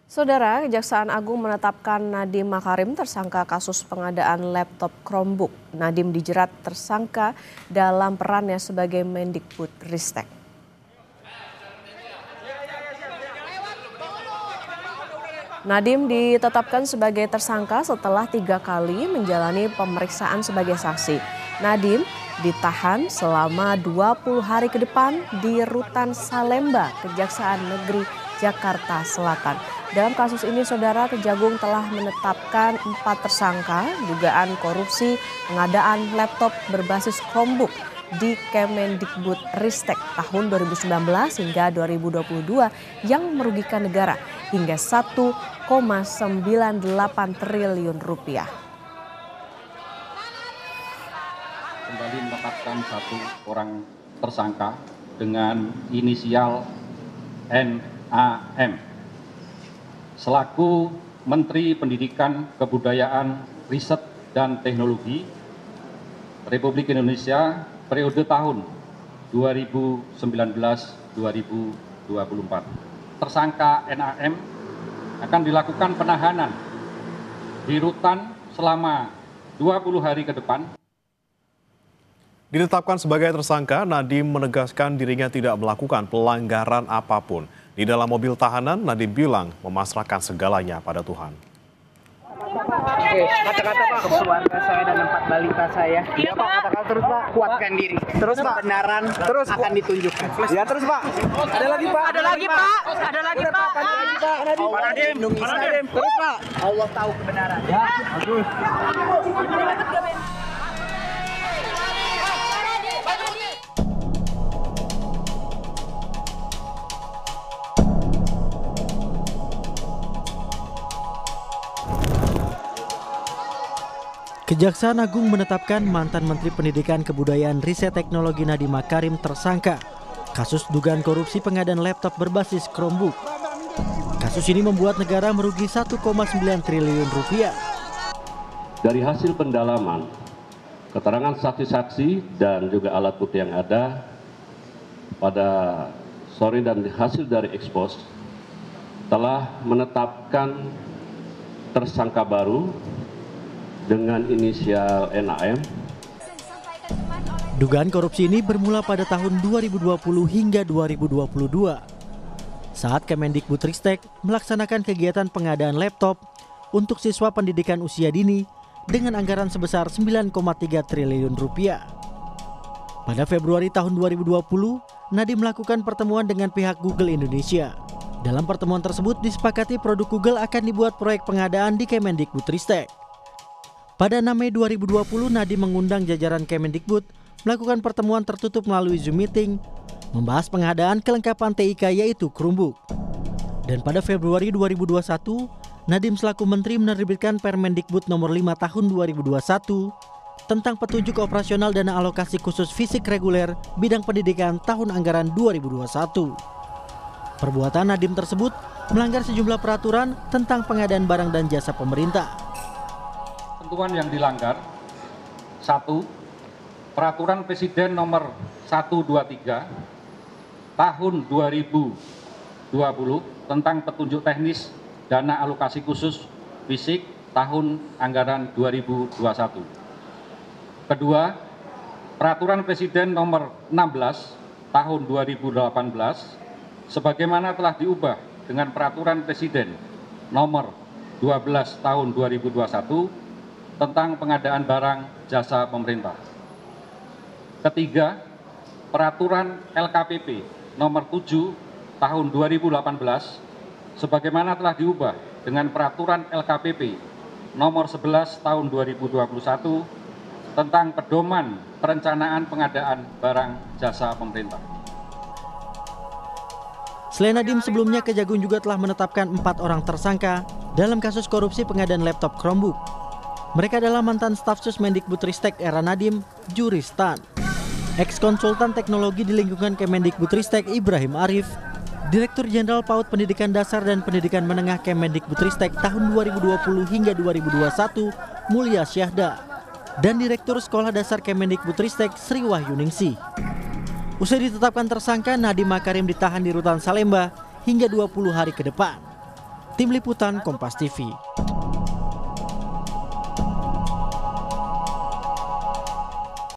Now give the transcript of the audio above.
Saudara, Kejaksaan Agung menetapkan Nadiem Makarim tersangka kasus pengadaan laptop Chromebook. Nadiem dijerat tersangka dalam perannya sebagai Mendikbudristek. Nadiem ditetapkan sebagai tersangka setelah 3 kali menjalani pemeriksaan sebagai saksi. Nadiem ditahan selama 20 hari ke depan di Rutan Salemba, Kejaksaan Negeri Jakarta Selatan. Dalam kasus ini, Saudara, Kejagung telah menetapkan 4 tersangka dugaan korupsi pengadaan laptop berbasis Chromebook di Kemendikbudristek tahun 2019 hingga 2022 yang merugikan negara hingga 1,98 triliun rupiah. Kembali menetapkan 1 orang tersangka dengan inisial NAM selaku Menteri Pendidikan, Kebudayaan, Riset, dan Teknologi Republik Indonesia periode tahun 2019-2024. Tersangka NAM akan dilakukan penahanan di rutan selama 20 hari ke depan. Ditetapkan sebagai tersangka, Nadiem menegaskan dirinya tidak melakukan pelanggaran apapun. Di dalam mobil tahanan, Nadiem bilang memasrahkan segalanya pada Tuhan. Oke, kata-kata Pak untuk keluarga saya dan 4 balita saya. Iya Pak, katakan terus Pak. Kuatkan diri. Terus Pak. Kebenaran terus akan ditunjukkan. Ya terus Pak. Ada lagi Pak. Ada lagi Pak. Ada lagi Pak. Pak Nadiem. Terus Pak. Allah tahu kebenaran. Ya, bagus. Kejaksaan Agung menetapkan mantan Menteri Pendidikan, Kebudayaan, Riset, Teknologi Nadiem Makarim tersangka kasus dugaan korupsi pengadaan laptop berbasis Chromebook. Kasus ini membuat negara merugi 1,9 triliun rupiah. Dari hasil pendalaman, keterangan saksi-saksi dan juga alat bukti yang ada pada sore dan hasil dari ekspos telah menetapkan tersangka baru dengan inisial NAM. Dugaan korupsi ini bermula pada tahun 2020 hingga 2022 saat Kemendikbudristek melaksanakan kegiatan pengadaan laptop untuk siswa pendidikan usia dini dengan anggaran sebesar 9,3 triliun rupiah. Pada Februari tahun 2020, Nadiem melakukan pertemuan dengan pihak Google Indonesia. Dalam pertemuan tersebut disepakati produk Google akan dibuat proyek pengadaan di Kemendikbudristek. Pada 6 Mei 2020, Nadiem mengundang jajaran Kemendikbud melakukan pertemuan tertutup melalui Zoom Meeting, membahas pengadaan kelengkapan TIK yaitu Chromebook. Dan pada Februari 2021, Nadiem selaku Menteri menerbitkan Permendikbud nomor 5 tahun 2021 tentang petunjuk operasional dana alokasi khusus fisik reguler bidang pendidikan tahun anggaran 2021. Perbuatan Nadiem tersebut melanggar sejumlah peraturan tentang pengadaan barang dan jasa pemerintah. Ketentuan yang dilanggar: 1. Peraturan Presiden nomor 123 tahun 2020 tentang petunjuk teknis dana alokasi khusus fisik tahun anggaran 2021. Kedua, Peraturan Presiden nomor 16 tahun 2018 sebagaimana telah diubah dengan Peraturan Presiden nomor 12 tahun 2021 tentang pengadaan barang jasa pemerintah. Ketiga, Peraturan LKPP nomor 7 tahun 2018 sebagaimana telah diubah dengan Peraturan LKPP nomor 11 tahun 2021 tentang pedoman perencanaan pengadaan barang jasa pemerintah. Selain Nadiem, sebelumnya Kejagung juga telah menetapkan 4 orang tersangka dalam kasus korupsi pengadaan laptop Chromebook. Mereka adalah mantan staf sus Mendikbudristek era Nadiem, Juristan, ex-konsultan teknologi di lingkungan Kemendikbudristek Ibrahim Arif, Direktur Jenderal PAUD Pendidikan Dasar dan Pendidikan Menengah Kemendikbudristek tahun 2020 hingga 2021 Mulya Syahda, dan Direktur Sekolah Dasar Kemendikbudristek Sri Wahyuningsih. Usai ditetapkan tersangka, Nadiem Makarim ditahan di Rutan Salemba hingga 20 hari ke depan. Tim Liputan Kompas TV.